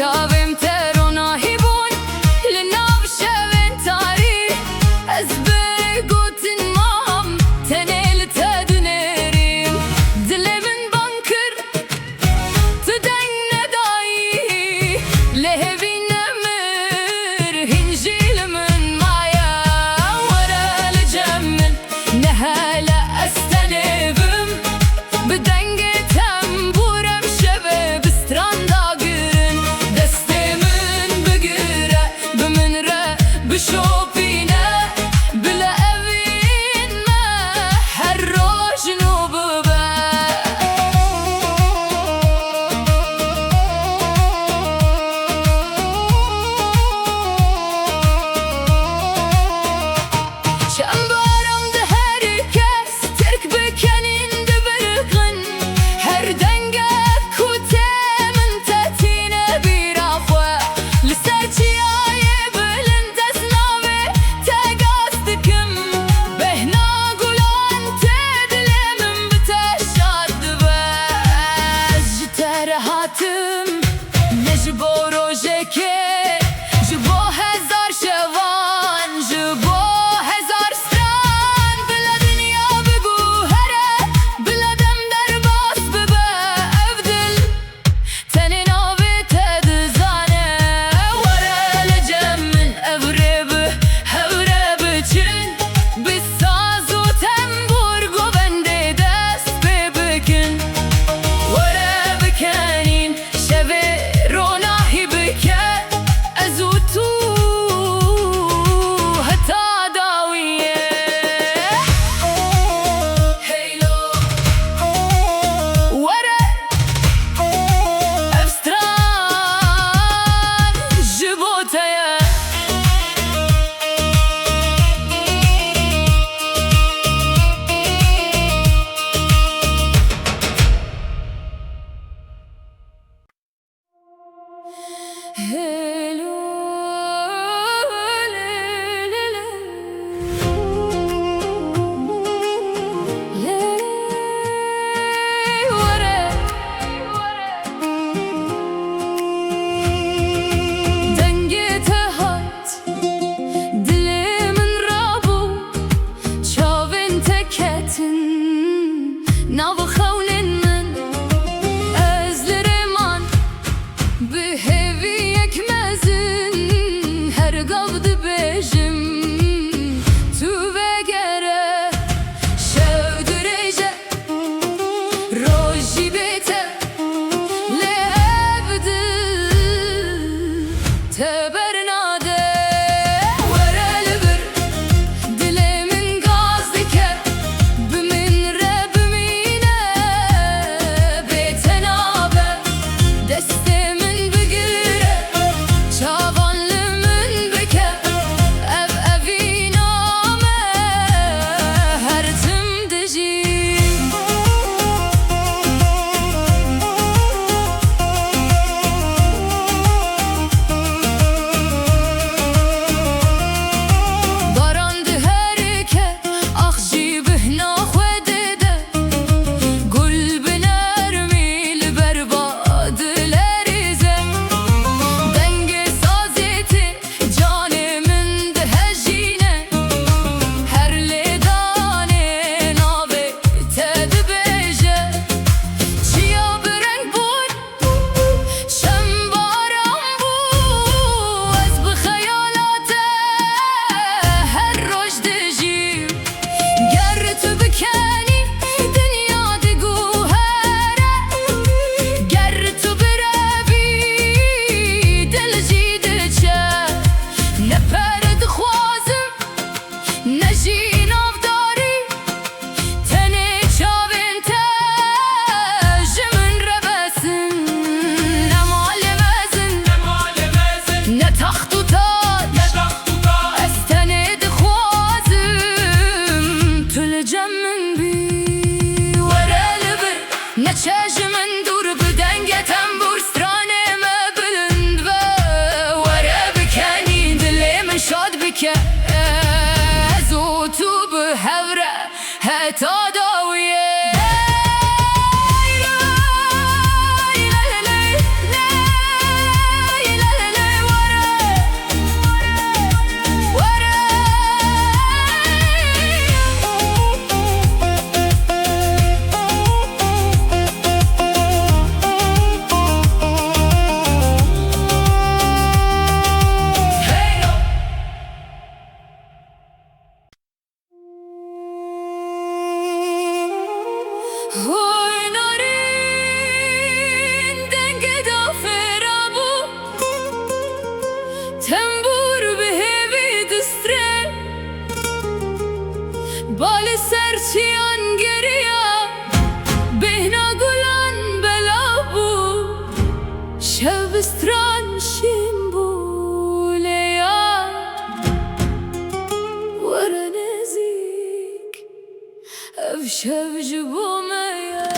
شاوم ترونه هیبون لناو شوین تاری از بگوتن مام تنیل تدنریم دلمن بانکر تدن ندایی لهوی نمر هنجیل من مایا ورا لجمل نهالا استنبم بدنگ تنبورم شبه بستراندا گرن دستمن بگیره بمن را بشوپینه بلا اوین ما هر روز نوبه شنبارم ده herkes terk bekenin de bırgın her denge kutemin tetine bir afwa liserçiye bölün desnave tegastıkım behna gulan tedlemin biteşad vez jiterahatım nejbo rojeke jibo hezar şevan jibo hezar stran bila dünya begu here bila dem derbas bibe evdil tenin avi tedzane wara lejemin evrebi hevrebi çin biz sazu tembur govende dest bebekin wara bekanin şeve ronahi beke azutu hatta dawiye heylo wara efstran jibotaya hello بهوی یک شبستران شین بولیا ورا نزيك افشب جبوميا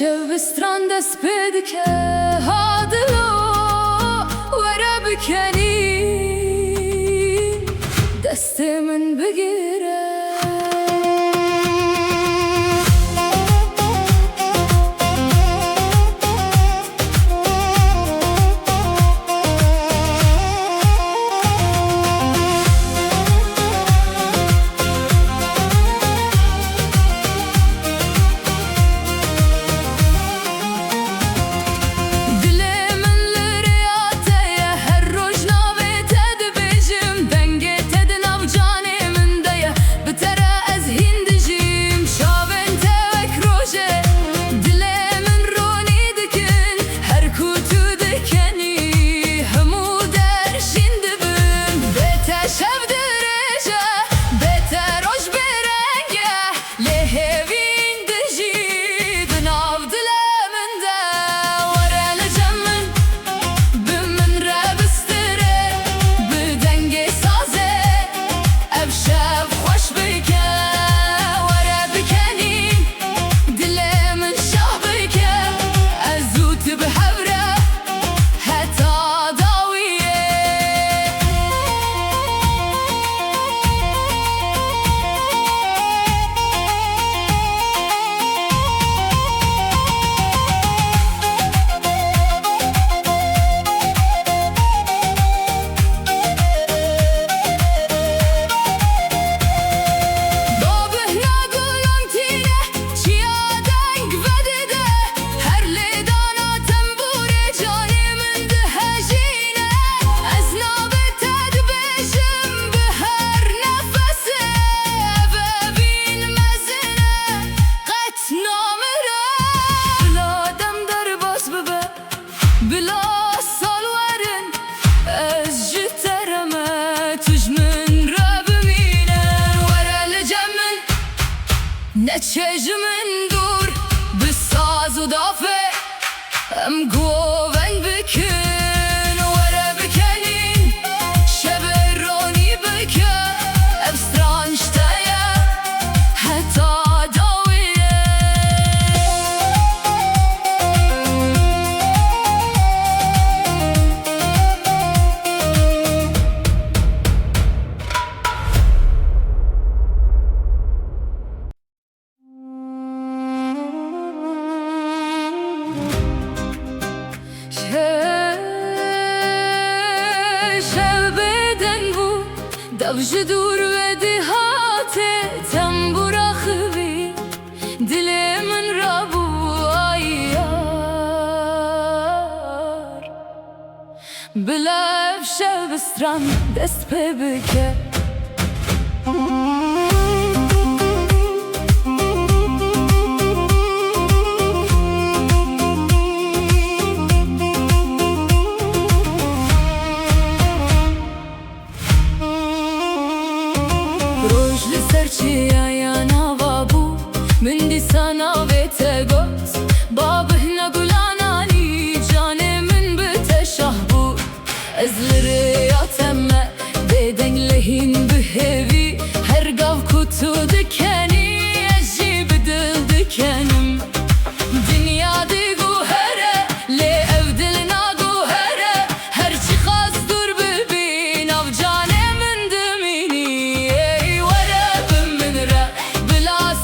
شبستران دست بده که هادلو ورا بکنی دست من بگیره نتشج من دور بالساز ودافع ام قوبن بكن ورا بكنين شبروني بكا ابستران شتايا حتى داوية Davcı dur ve dihate tembura khvi dilimin rabu ayyar Bila evşev bistran dest pe bike من دي سنة بتجوز باب هنا قلاناني جاني من بتشهبو ازلري يا تمه بدن لهين بهبي هرقاف كتو دكاني اجي بدل دكانم دنيا دي قوهرة لي افدلنا قوهرة هرشي خاص دور ببين اف جاني من دميني اي ورا بمنرة بلا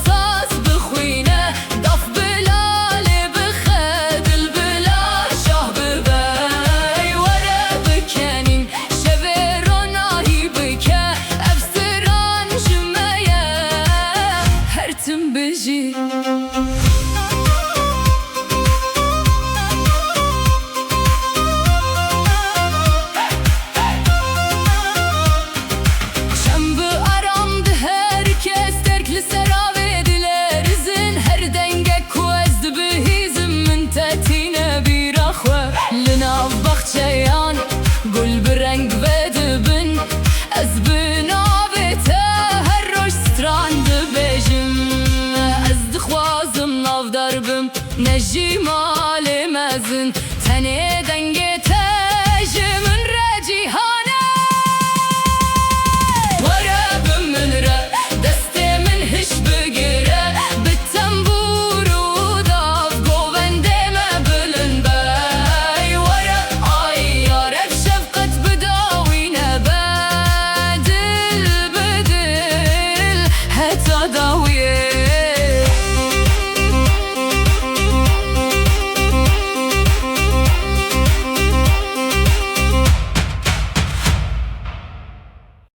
بيجي شنب aramdı herkes terkli serave dilerizin her denge kuezd bihizim min tetine bir akhwe linav bahçeyan gul bereng vedibin ez binavete her roş strand bejim دربم نجی مال مزن تنه دنگه تج من رجیحانه ورابم من را دست من هش بگیره بالتنبور و داف گوونده ما بلن بای ورا آیار اف شفقت بداوینه بدل بدل حتی داویه